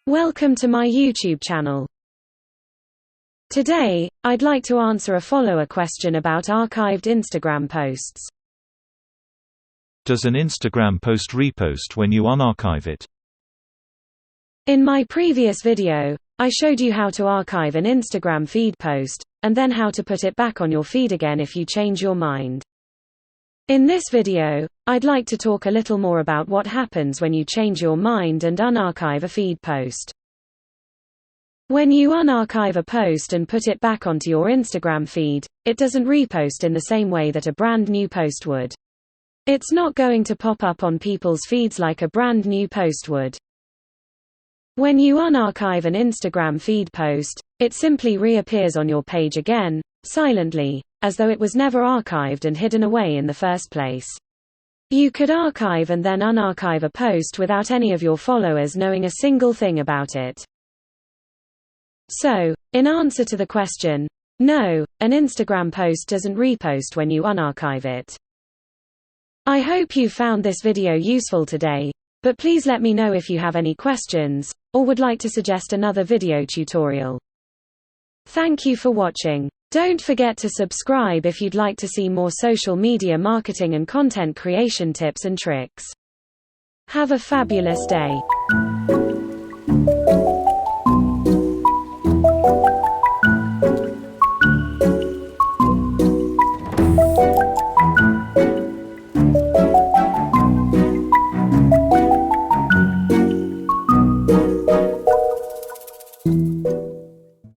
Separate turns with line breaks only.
Welcome to my YouTube channel. Today, I'd like to answer a follower question about archived Instagram posts.
Does an Instagram post repost when you unarchive it?
In my previous video, I showed you how to archive an Instagram feed post, and then how to put it back on your feed again if you change your mind. In this video, I'd like to talk a little more about what happens when you change your mind and unarchive a feed post. When you unarchive a post and put it back onto your Instagram feed, it doesn't repost in the same way that a brand new post would. It's not going to pop up on people's feeds like a brand new post would. When you unarchive an Instagram feed post, it simply reappears on your page again, silently, as though it was never archived and hidden away in the first place. You could archive and then unarchive a post without any of your followers knowing a single thing about it. So, in answer to the question, no, an Instagram post doesn't repost when you unarchive it. I hope you found this video useful today, but please let me know if you have any questions, or would like to suggest another video tutorial. Thank you for watching. Don't forget to subscribe if you'd like to see more social media marketing and content creation tips and tricks. Have a fabulous day.